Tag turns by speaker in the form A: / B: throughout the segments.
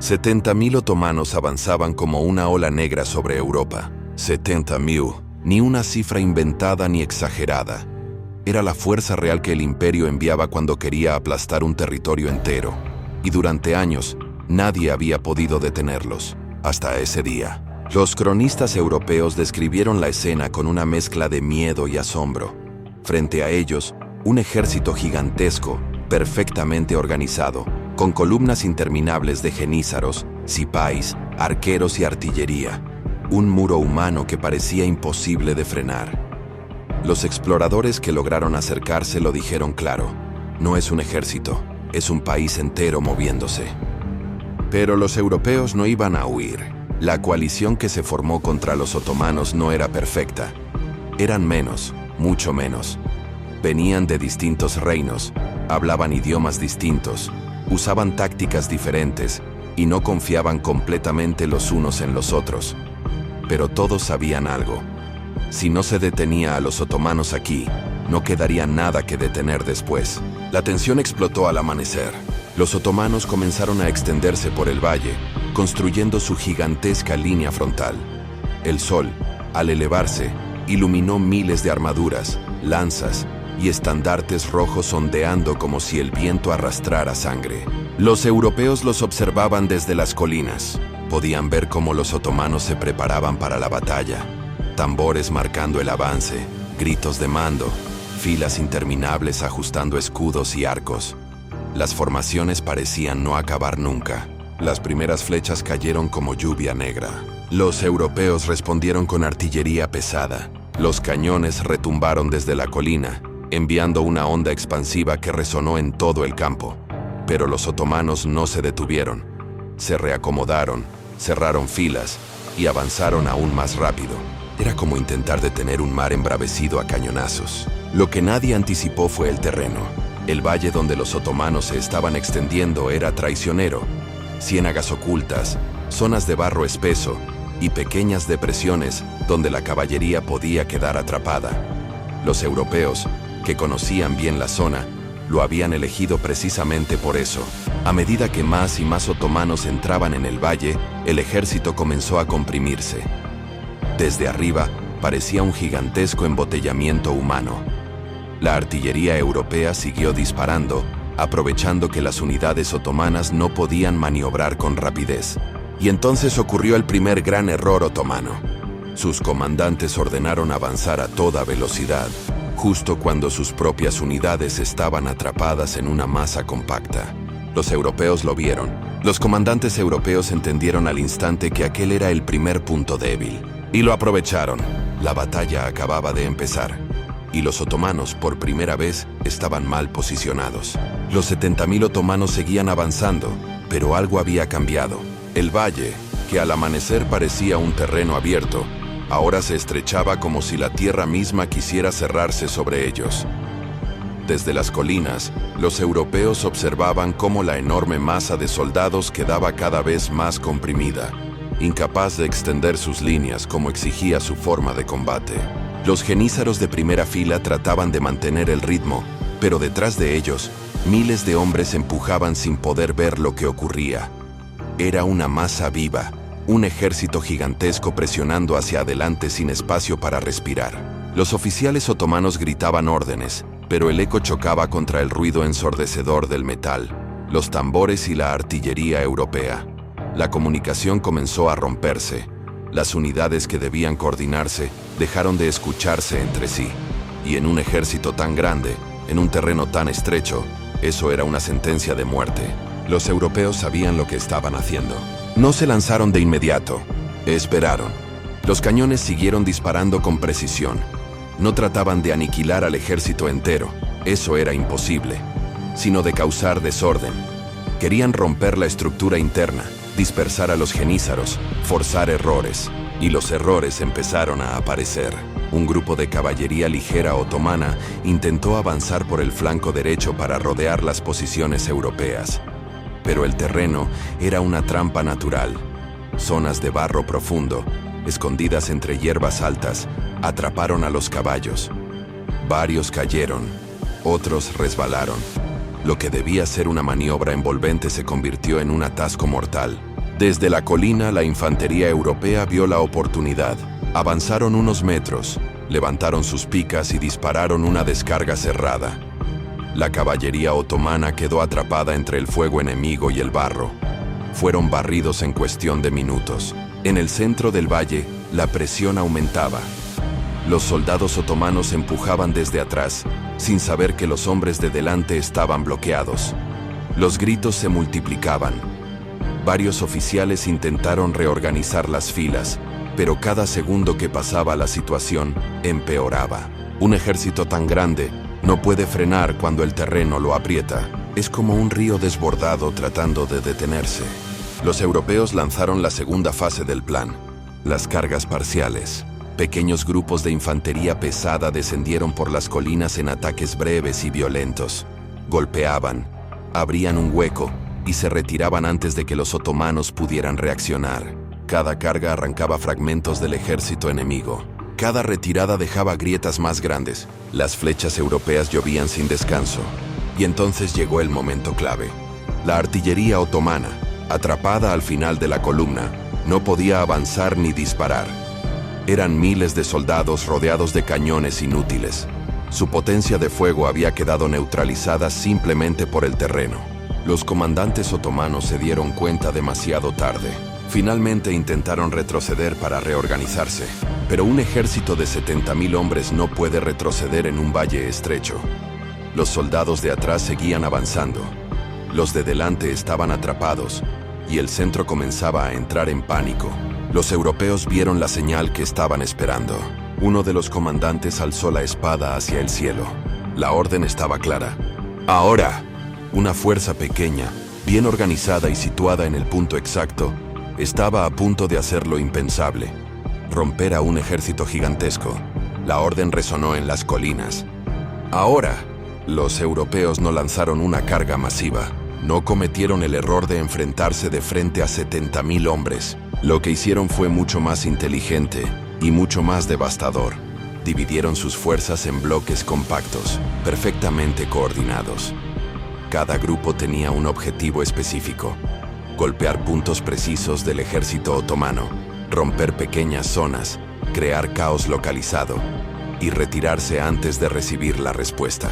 A: 70.000 otomanos avanzaban como una ola negra sobre Europa. 70.000, ni una cifra inventada ni exagerada. Era la fuerza real que el imperio enviaba cuando quería aplastar un territorio entero. Y durante años, nadie había podido detenerlos. Hasta ese día. Los cronistas europeos describieron la escena con una mezcla de miedo y asombro. Frente a ellos, un ejército gigantesco, perfectamente organizado, con columnas interminables de jenízaros, cipáis, arqueros y artillería. Un muro humano que parecía imposible de frenar. Los exploradores que lograron acercarse lo dijeron claro. No es un ejército, es un país entero moviéndose. Pero los europeos no iban a huir. La coalición que se formó contra los otomanos no era perfecta. Eran menos, mucho menos. Venían de distintos reinos, hablaban idiomas distintos, usaban tácticas diferentes y no confiaban completamente los unos en los otros. Pero todos sabían algo. Si no se detenía a los otomanos aquí, no quedaría nada que detener después. La tensión explotó al amanecer. Los otomanos comenzaron a extenderse por el valle, construyendo su gigantesca línea frontal. El sol, al elevarse, iluminó miles de armaduras, lanzas y estandartes rojos ondeando como si el viento arrastrara sangre. Los europeos los observaban desde las colinas. Podían ver cómo los otomanos se preparaban para la batalla. Tambores marcando el avance, gritos de mando, filas interminables ajustando escudos y arcos. Las formaciones parecían no acabar nunca. Las primeras flechas cayeron como lluvia negra. Los europeos respondieron con artillería pesada. Los cañones retumbaron desde la colina, enviando una onda expansiva que resonó en todo el campo. Pero los otomanos no se detuvieron. Se reacomodaron, cerraron filas y avanzaron aún más rápido. Era como intentar detener un mar embravecido a cañonazos. Lo que nadie anticipó fue el terreno. El valle donde los otomanos se estaban extendiendo era traicionero. Ciénagas ocultas, zonas de barro espeso y pequeñas depresiones donde la caballería podía quedar atrapada. Los europeos, que conocían bien la zona, lo habían elegido precisamente por eso. A medida que más y más otomanos entraban en el valle, el ejército comenzó a comprimirse. Desde arriba, parecía un gigantesco embotellamiento humano. La artillería europea siguió disparando, aprovechando que las unidades otomanas no podían maniobrar con rapidez. Y entonces ocurrió el primer gran error otomano. Sus comandantes ordenaron avanzar a toda velocidad, justo cuando sus propias unidades estaban atrapadas en una masa compacta. Los europeos lo vieron. Los comandantes europeos entendieron al instante que aquel era el primer punto débil. Y lo aprovecharon. La batalla acababa de empezar. Y los otomanos, por primera vez, estaban mal posicionados. Los 70.000 otomanos seguían avanzando, pero algo había cambiado. El valle, que al amanecer parecía un terreno abierto, ahora se estrechaba como si la tierra misma quisiera cerrarse sobre ellos. Desde las colinas, los europeos observaban cómo la enorme masa de soldados quedaba cada vez más comprimida, incapaz de extender sus líneas como exigía su forma de combate. Los jenízaros de primera fila trataban de mantener el ritmo, pero detrás de ellos, miles de hombres empujaban sin poder ver lo que ocurría. Era una masa viva, un ejército gigantesco presionando hacia adelante sin espacio para respirar. Los oficiales otomanos gritaban órdenes, pero el eco chocaba contra el ruido ensordecedor del metal, los tambores y la artillería europea. La comunicación comenzó a romperse. Las unidades que debían coordinarse dejaron de escucharse entre sí. Y en un ejército tan grande, en un terreno tan estrecho, eso era una sentencia de muerte. Los europeos sabían lo que estaban haciendo. No se lanzaron de inmediato. Esperaron. Los cañones siguieron disparando con precisión. No trataban de aniquilar al ejército entero. Eso era imposible. Sino de causar desorden. Querían romper la estructura interna, dispersar a los jenízaros, forzar errores. Y los errores empezaron a aparecer. Un grupo de caballería ligera otomana intentó avanzar por el flanco derecho para rodear las posiciones europeas. Pero el terreno era una trampa natural. Zonas de barro profundo, escondidas entre hierbas altas, atraparon a los caballos. Varios cayeron, otros resbalaron. Lo que debía ser una maniobra envolvente se convirtió en un atasco mortal. Desde la colina, la infantería europea vio la oportunidad. Avanzaron unos metros, levantaron sus picas y dispararon una descarga cerrada. La caballería otomana quedó atrapada entre el fuego enemigo y el barro. Fueron barridos en cuestión de minutos. En el centro del valle, la presión aumentaba. Los soldados otomanos empujaban desde atrás, sin saber que los hombres de delante estaban bloqueados. Los gritos se multiplicaban. Varios oficiales intentaron reorganizar las filas, pero cada segundo que pasaba la situación empeoraba. Un ejército tan grande no puede frenar cuando el terreno lo aprieta. Es como un río desbordado tratando de detenerse. Los europeos lanzaron la segunda fase del plan, las cargas parciales. Pequeños grupos de infantería pesada descendieron por las colinas en ataques breves y violentos. Golpeaban, abrían un hueco y se retiraban antes de que los otomanos pudieran reaccionar. Cada carga arrancaba fragmentos del ejército enemigo. Cada retirada dejaba grietas más grandes. Las flechas europeas llovían sin descanso. Y entonces llegó el momento clave. La artillería otomana, atrapada al final de la columna, no podía avanzar ni disparar. Eran miles de soldados rodeados de cañones inútiles. Su potencia de fuego había quedado neutralizada simplemente por el terreno. Los comandantes otomanos se dieron cuenta demasiado tarde. Finalmente intentaron retroceder para reorganizarse, pero un ejército de 70.000 hombres no puede retroceder en un valle estrecho. Los soldados de atrás seguían avanzando. Los de delante estaban atrapados, y el centro comenzaba a entrar en pánico. Los europeos vieron la señal que estaban esperando. Uno de los comandantes alzó la espada hacia el cielo. La orden estaba clara. Ahora, una fuerza pequeña, bien organizada y situada en el punto exacto, estaba a punto de hacer lo impensable: romper a un ejército gigantesco. La orden resonó en las colinas. Ahora, los europeos no lanzaron una carga masiva. No cometieron el error de enfrentarse de frente a 70.000 hombres. Lo que hicieron fue mucho más inteligente y mucho más devastador. Dividieron sus fuerzas en bloques compactos, perfectamente coordinados. Cada grupo tenía un objetivo específico: golpear puntos precisos del ejército otomano, romper pequeñas zonas, crear caos localizado y retirarse antes de recibir la respuesta.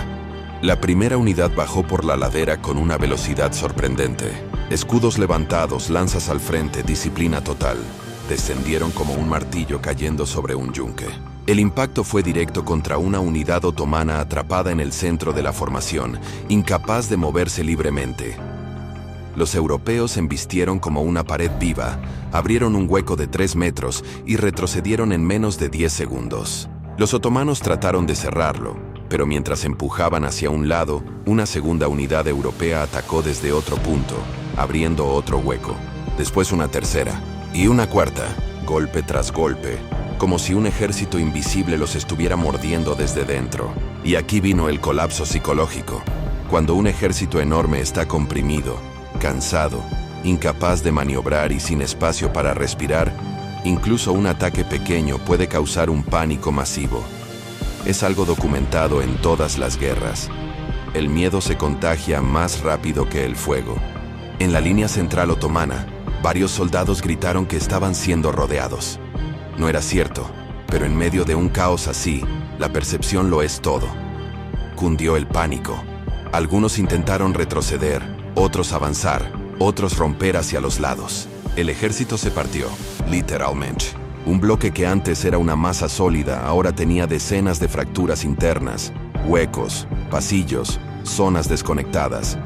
A: La primera unidad bajó por la ladera con una velocidad sorprendente. Escudos levantados, lanzas al frente, disciplina total. Descendieron como un martillo cayendo sobre un yunque. El impacto fue directo contra una unidad otomana atrapada en el centro de la formación, incapaz de moverse libremente. Los europeos embistieron como una pared viva, abrieron un hueco de 3 metros y retrocedieron en menos de 10 segundos. Los otomanos trataron de cerrarlo, pero mientras empujaban hacia un lado, una segunda unidad europea atacó desde otro punto, abriendo otro hueco. Después una tercera y una cuarta, golpe tras golpe, como si un ejército invisible los estuviera mordiendo desde dentro. Y aquí vino el colapso psicológico. Cuando un ejército enorme está comprimido, cansado, incapaz de maniobrar y sin espacio para respirar, incluso un ataque pequeño puede causar un pánico masivo. Es algo documentado en todas las guerras. El miedo se contagia más rápido que el fuego. En la línea central otomana, varios soldados gritaron que estaban siendo rodeados. No era cierto, pero en medio de un caos así, la percepción lo es todo. Cundió el pánico. Algunos intentaron retroceder, otros avanzar, otros romper hacia los lados. El ejército se partió, literalmente. Un bloque que antes era una masa sólida ahora tenía decenas de fracturas internas, huecos, pasillos, zonas desconectadas.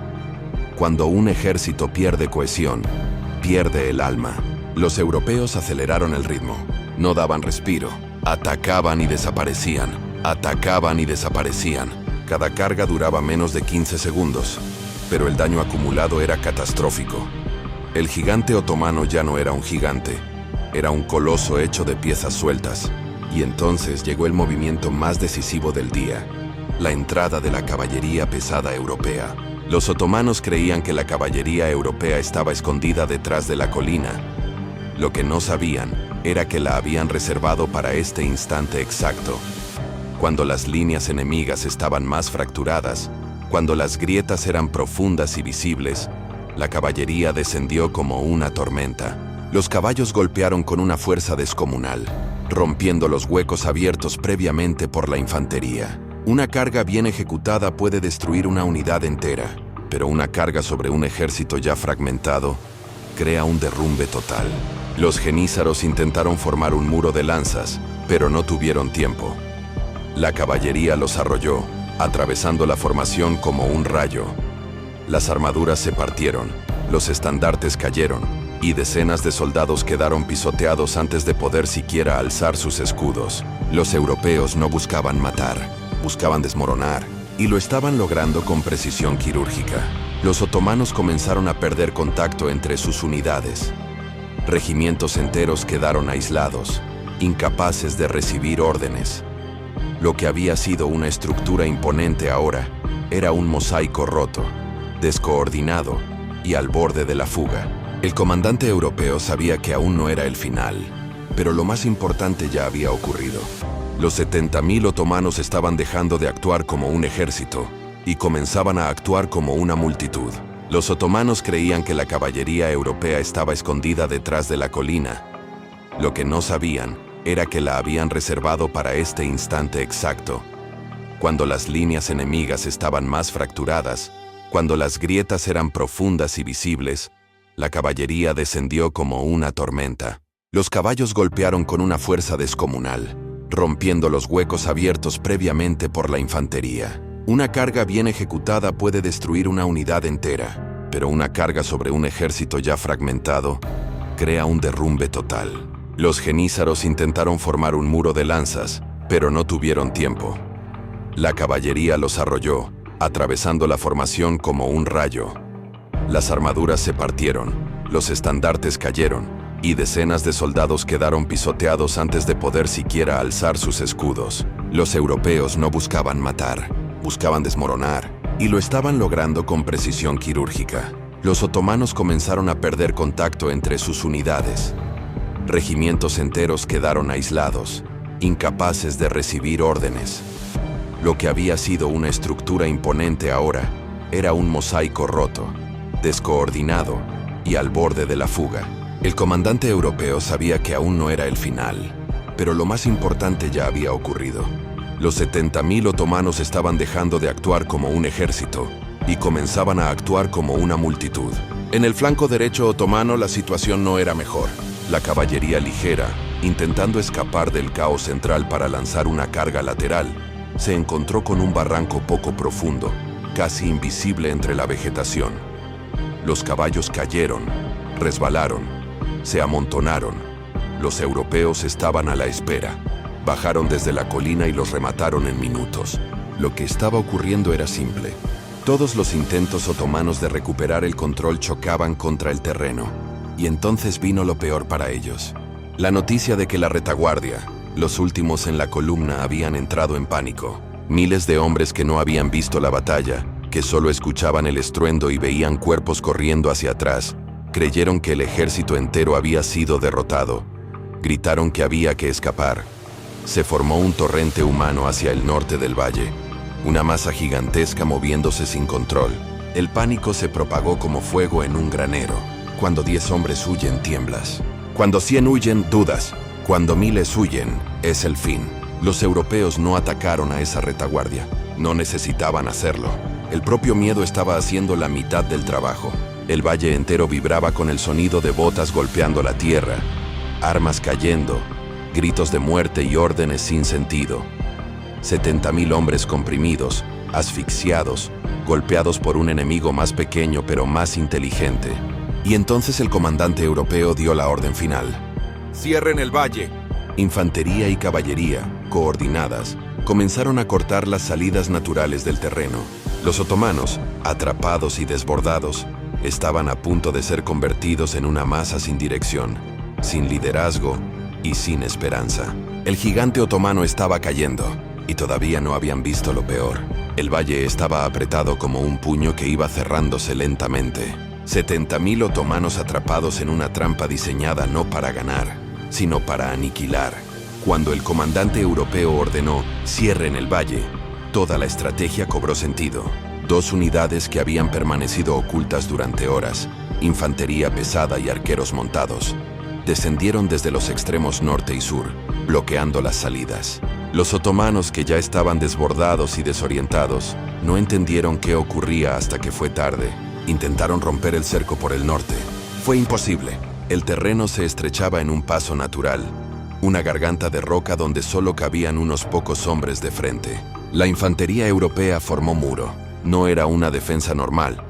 A: Cuando un ejército pierde cohesión, pierde el alma. Los europeos aceleraron el ritmo. No daban respiro. Atacaban y desaparecían. Atacaban y desaparecían. Cada carga duraba menos de 15 segundos, pero el daño acumulado era catastrófico. El gigante otomano ya no era un gigante. Era un coloso hecho de piezas sueltas. Y entonces llegó el movimiento más decisivo del día: la entrada de la caballería pesada europea. Los otomanos creían que la caballería europea estaba escondida detrás de la colina. Lo que no sabían era que la habían reservado para este instante exacto. Cuando las líneas enemigas estaban más fracturadas, cuando las grietas eran profundas y visibles, La caballería descendió como una tormenta. Los caballos golpearon con una fuerza descomunal, rompiendo los huecos abiertos previamente por la infantería. Una carga bien ejecutada puede destruir una unidad entera, pero una carga sobre un ejército ya fragmentado crea un derrumbe total. Los genízaros intentaron formar un muro de lanzas, pero no tuvieron tiempo. La caballería los arrolló, atravesando la formación como un rayo. Las armaduras se partieron, los estandartes cayeron, y decenas de soldados quedaron pisoteados antes de poder siquiera alzar sus escudos. Los europeos no buscaban matar, buscaban desmoronar, y lo estaban logrando con precisión quirúrgica. Los otomanos comenzaron a perder contacto entre sus unidades. Regimientos enteros quedaron aislados, incapaces de recibir órdenes. Lo que había sido una estructura imponente ahora era un mosaico roto, descoordinado y al borde de la fuga. El comandante europeo sabía que aún no era el final, pero lo más importante ya había ocurrido. Los 70.000 otomanos estaban dejando de actuar como un ejército y comenzaban a actuar como una multitud. Los otomanos creían que la caballería europea estaba escondida detrás de la colina. Lo que no sabían era que la habían reservado para este instante exacto, cuando las líneas enemigas estaban más fracturadas, cuando las grietas eran profundas y visibles. La caballería descendió como una tormenta. Los caballos golpearon con una fuerza descomunal, rompiendo los huecos abiertos previamente por la infantería. Una carga bien ejecutada puede destruir una unidad entera, pero una carga sobre un ejército ya fragmentado crea un derrumbe total. Los genízaros intentaron formar un muro de lanzas, pero no tuvieron tiempo. La caballería los arrolló, atravesando la formación como un rayo. Las armaduras se partieron, los estandartes cayeron, y decenas de soldados quedaron pisoteados antes de poder siquiera alzar sus escudos. Los europeos no buscaban matar, buscaban desmoronar, y lo estaban logrando con precisión quirúrgica. Los otomanos comenzaron a perder contacto entre sus unidades. Regimientos enteros quedaron aislados, incapaces de recibir órdenes. Lo que había sido una estructura imponente ahora era un mosaico roto, descoordinado y al borde de la fuga. El comandante europeo sabía que aún no era el final, pero lo más importante ya había ocurrido. Los 70.000 otomanos estaban dejando de actuar como un ejército y comenzaban a actuar como una multitud. En el flanco derecho otomano la situación no era mejor. La caballería ligera, intentando escapar del caos central para lanzar una carga lateral, se encontró con un barranco poco profundo, casi invisible entre la vegetación. Los caballos cayeron, resbalaron, se amontonaron. Los europeos estaban a la espera. Bajaron desde la colina y los remataron en minutos. Lo que estaba ocurriendo era simple. Todos los intentos otomanos de recuperar el control chocaban contra el terreno. Y entonces vino lo peor para ellos. La noticia de que la retaguardia, los últimos en la columna, habían entrado en pánico. Miles de hombres que no habían visto la batalla, que solo escuchaban el estruendo y veían cuerpos corriendo hacia atrás, creyeron que el ejército entero había sido derrotado. Gritaron que había que escapar. Se formó un torrente humano hacia el norte del valle, una masa gigantesca moviéndose sin control. El pánico se propagó como fuego en un granero. Cuando 10 hombres huyen, tiemblas. Cuando 100 huyen, dudas. Cuando miles huyen, es el fin. Los europeos no atacaron a esa retaguardia. No necesitaban hacerlo. El propio miedo estaba haciendo la mitad del trabajo. El valle entero vibraba con el sonido de botas golpeando la tierra, armas cayendo, gritos de muerte y órdenes sin sentido. 70.000 hombres comprimidos, asfixiados, golpeados por un enemigo más pequeño pero más inteligente. Y entonces el comandante europeo dio la orden final.
B: ¡Cierren el valle!
A: Infantería y caballería, coordinadas, comenzaron a cortar las salidas naturales del terreno. Los otomanos, atrapados y desbordados, estaban a punto de ser convertidos en una masa sin dirección, sin liderazgo y sin esperanza. El gigante otomano estaba cayendo, y todavía no habían visto lo peor. El valle estaba apretado como un puño que iba cerrándose lentamente. 70.000 otomanos atrapados en una trampa diseñada no para ganar, sino para aniquilar. Cuando el comandante europeo ordenó «cierren el valle», toda la estrategia cobró sentido. Dos unidades que habían permanecido ocultas durante horas, infantería pesada y arqueros montados, descendieron desde los extremos norte y sur, bloqueando las salidas. Los otomanos, que ya estaban desbordados y desorientados, no entendieron qué ocurría hasta que fue tarde. Intentaron romper el cerco por el norte. Fue imposible. El terreno se estrechaba en un paso natural, una garganta de roca donde solo cabían unos pocos hombres de frente. La infantería europea formó muro. No era una defensa normal.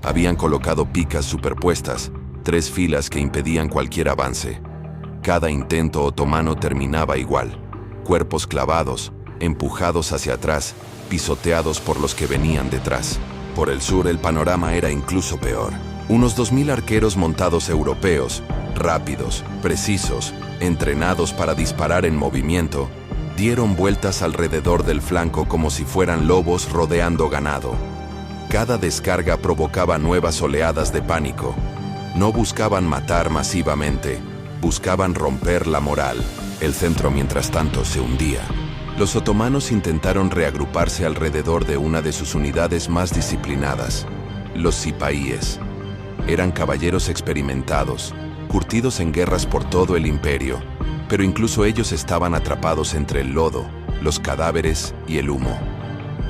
A: Habían colocado picas superpuestas, 3 filas que impedían cualquier avance. Cada intento otomano terminaba igual. Cuerpos clavados, empujados hacia atrás, pisoteados por los que venían detrás. Por el sur el panorama era incluso peor. Unos 2000 arqueros montados europeos, rápidos, precisos, entrenados para disparar en movimiento, dieron vueltas alrededor del flanco como si fueran lobos rodeando ganado. Cada descarga provocaba nuevas oleadas de pánico. No buscaban matar masivamente, buscaban romper la moral. El centro, mientras tanto, se hundía. Los otomanos intentaron reagruparse alrededor de una de sus unidades más disciplinadas, los cipaíes. Eran caballeros experimentados, curtidos en guerras por todo el imperio, pero incluso ellos estaban atrapados entre el lodo, los cadáveres y el humo.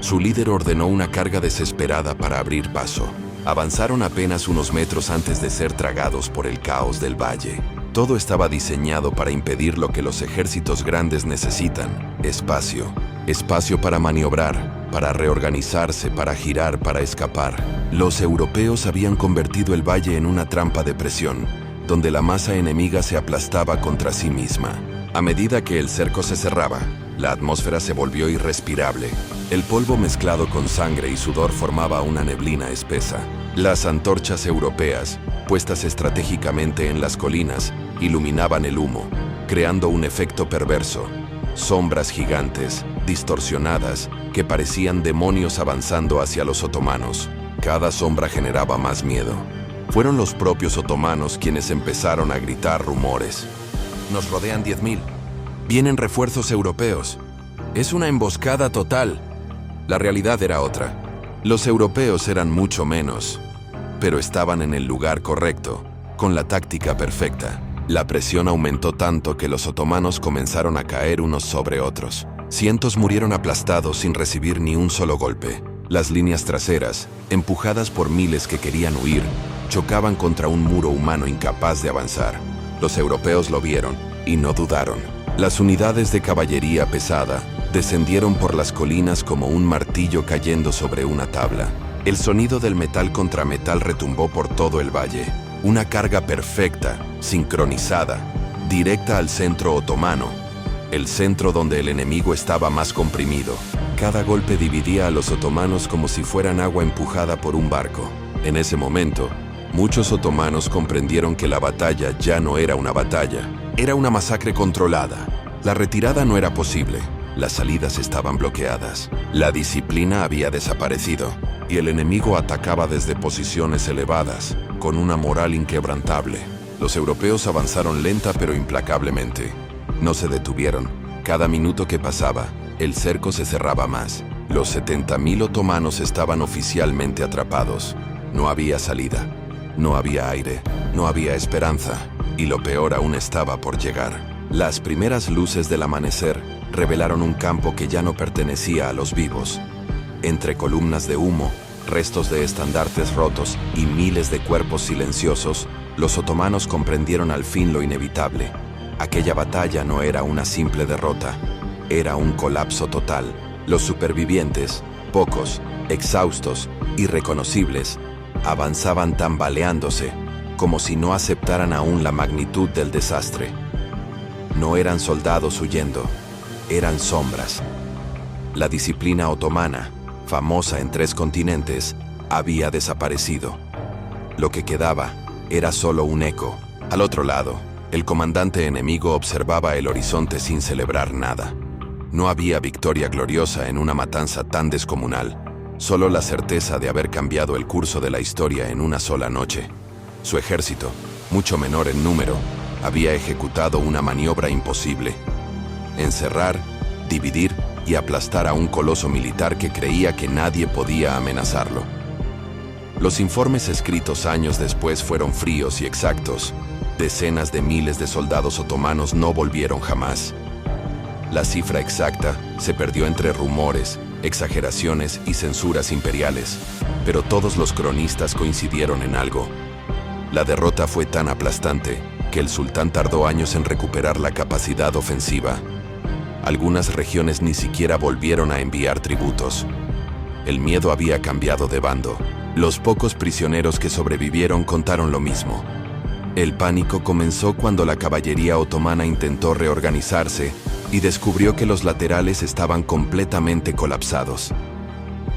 A: Su líder ordenó una carga desesperada para abrir paso. Avanzaron apenas unos metros antes de ser tragados por el caos del valle. Todo estaba diseñado para impedir lo que los ejércitos grandes necesitan: espacio. Espacio para maniobrar, para reorganizarse, para girar, para escapar. Los europeos habían convertido el valle en una trampa de presión, donde la masa enemiga se aplastaba contra sí misma. A medida que el cerco se cerraba, la atmósfera se volvió irrespirable. El polvo mezclado con sangre y sudor formaba una neblina espesa. Las antorchas europeas, puestas estratégicamente en las colinas, iluminaban el humo, creando un efecto perverso. Sombras gigantes, distorsionadas, que parecían demonios avanzando hacia los otomanos. Cada sombra generaba más miedo. Fueron los propios otomanos quienes empezaron a gritar rumores. Nos rodean 10.000. Vienen refuerzos europeos. Es una emboscada total. La realidad era otra. Los europeos eran mucho menos, pero estaban en el lugar correcto, con la táctica perfecta. La presión aumentó tanto que los otomanos comenzaron a caer unos sobre otros. Cientos murieron aplastados sin recibir ni un solo golpe. Las líneas traseras, empujadas por miles que querían huir, chocaban contra un muro humano incapaz de avanzar. Los europeos lo vieron y no dudaron. Las unidades de caballería pesada descendieron por las colinas como un martillo cayendo sobre una tabla. El sonido del metal contra metal retumbó por todo el valle. Una carga perfecta, sincronizada, directa al centro otomano, el centro donde el enemigo estaba más comprimido. Cada golpe dividía a los otomanos como si fueran agua empujada por un barco. En ese momento, muchos otomanos comprendieron que la batalla ya no era una batalla, era una masacre controlada. La retirada no era posible, las salidas estaban bloqueadas, la disciplina había desaparecido y el enemigo atacaba desde posiciones elevadas, con una moral inquebrantable. Los europeos avanzaron lenta pero implacablemente. No se detuvieron. Cada minuto que pasaba, el cerco se cerraba más. Los 70.000 otomanos estaban oficialmente atrapados. No había salida, no había aire, no había esperanza, y lo peor aún estaba por llegar. Las primeras luces del amanecer revelaron un campo que ya no pertenecía a los vivos. Entre columnas de humo, restos de estandartes rotos y miles de cuerpos silenciosos, los otomanos comprendieron al fin lo inevitable. Aquella batalla no era una simple derrota, era un colapso total. Los supervivientes, pocos, exhaustos, irreconocibles, avanzaban tambaleándose, como si no aceptaran aún la magnitud del desastre. No eran soldados huyendo, eran sombras. La disciplina otomana, famosa en 3 continentes, había desaparecido. Lo que quedaba era solo un eco. Al otro lado, el comandante enemigo observaba el horizonte sin celebrar nada. No había victoria gloriosa en una matanza tan descomunal, solo la certeza de haber cambiado el curso de la historia en una sola noche. Su ejército, mucho menor en número, había ejecutado una maniobra imposible: encerrar, dividir y aplastar a un coloso militar que creía que nadie podía amenazarlo. Los informes escritos años después fueron fríos y exactos. Decenas de miles de soldados otomanos no volvieron jamás. La cifra exacta se perdió entre rumores, exageraciones y censuras imperiales, pero todos los cronistas coincidieron en algo. La derrota fue tan aplastante que el sultán tardó años en recuperar la capacidad ofensiva. Algunas regiones ni siquiera volvieron a enviar tributos. El miedo había cambiado de bando. Los pocos prisioneros que sobrevivieron contaron lo mismo. El pánico comenzó cuando la caballería otomana intentó reorganizarse y descubrió que los laterales estaban completamente colapsados.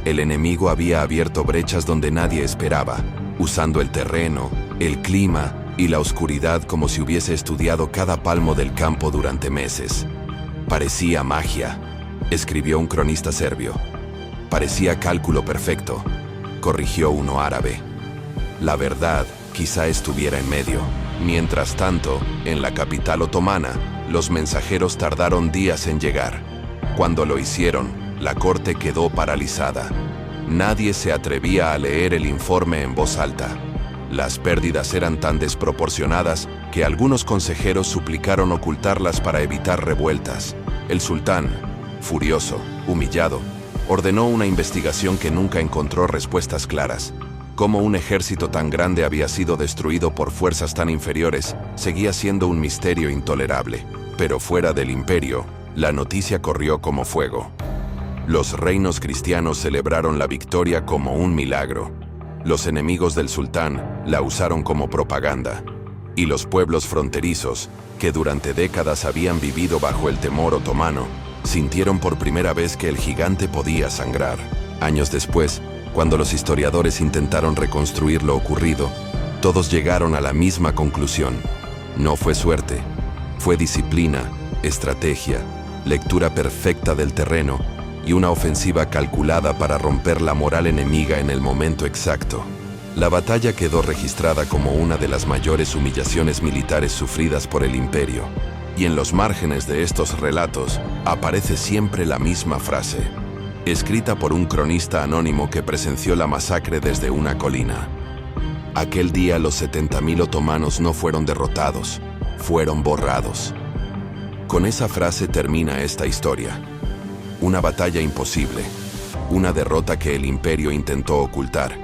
A: El enemigo había abierto brechas donde nadie esperaba, usando el terreno, el clima y la oscuridad como si hubiese estudiado cada palmo del campo durante meses. Parecía magia, escribió un cronista serbio. Parecía cálculo perfecto, corrigió uno árabe. La verdad quizá estuviera en medio. Mientras tanto, en la capital otomana, los mensajeros tardaron días en llegar. Cuando lo hicieron, la corte quedó paralizada. Nadie se atrevía a leer el informe en voz alta. Las pérdidas eran tan desproporcionadas que algunos consejeros suplicaron ocultarlas para evitar revueltas. El sultán, furioso, humillado, ordenó una investigación que nunca encontró respuestas claras. Cómo un ejército tan grande había sido destruido por fuerzas tan inferiores seguía siendo un misterio intolerable. Pero fuera del imperio, la noticia corrió como fuego. Los reinos cristianos celebraron la victoria como un milagro. Los enemigos del sultán la usaron como propaganda. Y los pueblos fronterizos, que durante décadas habían vivido bajo el temor otomano, sintieron por primera vez que el gigante podía sangrar. Años después, cuando los historiadores intentaron reconstruir lo ocurrido, todos llegaron a la misma conclusión. No fue suerte, fue disciplina, estrategia, lectura perfecta del terreno y una ofensiva calculada para romper la moral enemiga en el momento exacto. La batalla quedó registrada como una de las mayores humillaciones militares sufridas por el imperio. Y en los márgenes de estos relatos aparece siempre la misma frase, escrita por un cronista anónimo que presenció la masacre desde una colina. Aquel día los 70.000 otomanos no fueron derrotados, fueron borrados. Con esa frase termina esta historia. Una batalla imposible, una derrota que el imperio intentó ocultar,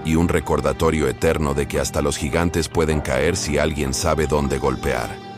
A: y un recordatorio eterno de que hasta los gigantes pueden caer si alguien sabe dónde golpear.